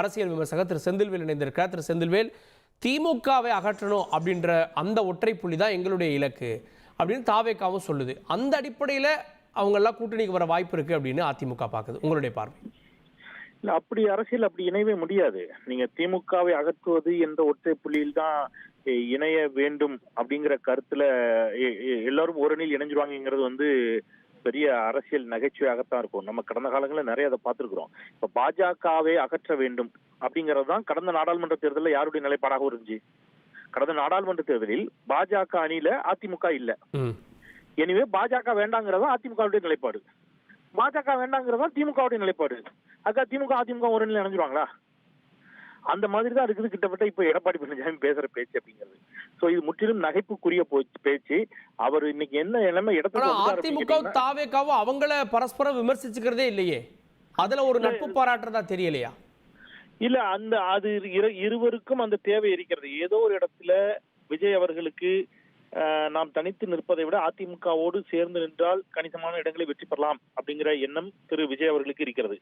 அரசியல் விமர்சகர் திரு செந்தில்வேல் இணைந்திருக்கிறார். திரு செந்தில்வேல், திமுகவை அகற்றணும் அப்படின்ற அந்த ஒற்றை புள்ளி தான் எங்களுடைய இலக்கு அப்படின்னு தாவேக்காவும் சொல்லுது. அந்த அடிப்படையில் அவங்கெல்லாம் கூட்டணிக்கு வர வாய்ப்பு இருக்கு அப்படின்னு அதிமுக பார்க்குது. உங்களுடைய பார்வை? இல்ல, அப்படி அரசியல் அப்படி இணையவே முடியாது. நீங்க திமுகவை அகற்றுவது என்ற ஒற்றை புள்ளியில் தான் இணைய வேண்டும் அப்படிங்கிற கருத்துல எல்லாரும் ஓரணியில் இணைஞ்சிருவாங்கிறது பெரிய அரசியல் நகைச்சுவையாகத்தான் இருக்கும். நம்ம கடந்த காலங்களில் நிறைய அதை பார்த்திருக்கிறோம். இப்ப பாஜகவை அகற்ற வேண்டும் அப்படிங்கிறது தான் கடந்த நாடாளுமன்ற தேர்தலில் யாருடைய நிலைப்பாடாக இருந்துச்சு. கடந்த நாடாளுமன்ற தேர்தலில் பாஜக அணியில அதிமுக இல்ல. எனவே பாஜக வேண்டாங்கிறதா அதிமுகவுடைய நிலைப்பாடு, பாஜக வேண்டாங்கிறதா திமுகவுடைய நிலைப்பாடு. அக்கா திமுக அதிமுக ஒரு நிலை இணைஞ்சிருவாங்களா? அந்த மாதிரி தான் இருக்குது கிட்டத்தட்ட இப்ப எடப்பாடி பழனிசாமி பேசுற பேச்சு அப்படிங்கிறது. சோ இது முற்றிலும் நகைப்புக்குரிய பேச்சு. அவர் இன்னைக்கு என்ன நிலைமை அதிமுக தாவேக்காவும் அவங்கள பரஸ்பரம் விமர்சிச்சுக்கிறதே இல்லையே, அதுல ஒரு நட்பு பாராட்டுறதா தெரியலையா? இல்ல, அது இருவருக்கும் அந்த தேவை இருக்கிறது. ஏதோ ஒரு இடத்துல விஜய் அவர்களுக்கு நாம் தனித்து நிற்பதை விட அதிமுகவோடு சேர்ந்து நின்றால் கணிசமான இடங்களை வெற்றி பெறலாம் அப்படிங்கிற எண்ணம் திரு விஜய் அவர்களுக்கு இருக்கிறது.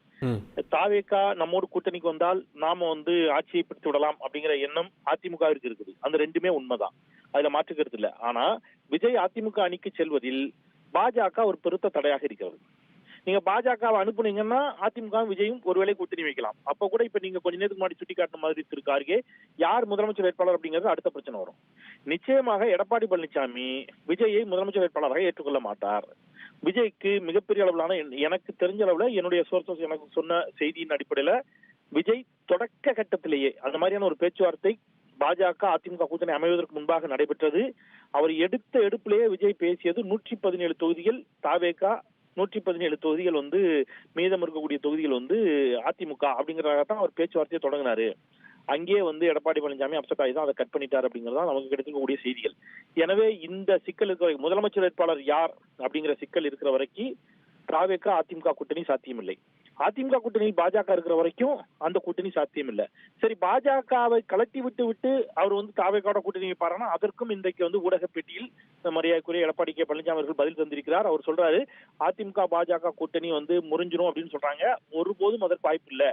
தாவேகா நம்மோடு கூட்டணிக்கு வந்தால் நாம ஆட்சியை பிடித்து விடலாம் அப்படிங்கிற எண்ணம் அதிமுகவிற்கு இருக்குது. அந்த ரெண்டுமே உண்மைதான், அதுல மாற்றுக்கிறது இல்லை. ஆனா விஜய் அதிமுக அணிக்கு செல்வதில் பாஜக ஒரு பெருத்த தடையாக இருக்கிறது. நீங்க பாஜகவை அனுப்புனீங்கன்னா அதிமுக விஜயும் ஒருவேளை கூட்டணி வைக்கலாம். அப்ப கூட இப்ப நீங்க கொஞ்ச நேரத்துக்கு முன்னாடி சுட்டி காட்டின மாதிரி திரு கார்கே யார் முதலமைச்சர் வேட்பாளர் அப்படிங்கிறது அடுத்த பிரச்சனை வரும். நிச்சயமாக எடப்பாடி பழனிசாமி விஜயை முதலமைச்சர் வேட்பாளராக ஏற்றுக்கொள்ள மாட்டார். விஜய்க்கு மிகப்பெரிய அளவிலான, எனக்கு தெரிஞ்ச அளவுல என்னுடைய சோர்சஸ் எனக்கு சொன்ன செய்தியின் அடிப்படையில விஜய் தொடக்க கட்டத்திலேயே அந்த மாதிரியான ஒரு பேச்சுவார்த்தை பாஜக அதிமுக கூட்டணி அமைவதற்கு முன்பாக நடைபெற்றது. அவர் எடுத்த எடுப்பிலேயே விஜய் பேசியது 117 தொகுதிகள் தாவேகா, 117 தொகுதிகள் மீதம் இருக்கக்கூடிய தொகுதிகள் அதிமுக அப்படிங்கறதான் அவர் பேச்சுவார்த்தையை தொடங்கினாரு. அங்கே எடப்பாடி பழனிசாமி அப்செட் ஆகி தான் அதை கட் பண்ணிட்டார் அப்படிங்கறதா நமக்கு கிடைக்கக்கூடிய செய்திகள். எனவே இந்த சிக்கல் இருக்கிற முதலமைச்சர் வேட்பாளர் யார் அப்படிங்கிற சிக்கல் இருக்கிற வரைக்கும் தாவேகா அதிமுக கூட்டணி சாத்தியம் இல்லை. அதிமுக கூட்டணியில் பாஜக இருக்கிற வரைக்கும் அந்த கூட்டணி சாத்தியம் இல்லை. சரி, பாஜகவை கலட்டி விட்டு அவர் தாவேகாவோட கூட்டணி வைப்பாருன்னா அதற்கும் இன்றைக்கு ஊடக பேட்டியில் மரியாதைக்குரிய எடப்பாடி கே பழனிசாமி அவர்கள் பதில் தந்திருக்கிறார். அவர் சொல்றாரு அதிமுக பாஜக கூட்டணி முறிஞ்சிரும் அப்படின்னு சொல்றாங்க. ஒருபோதும் அதற்கு வாய்ப்பு இல்லை.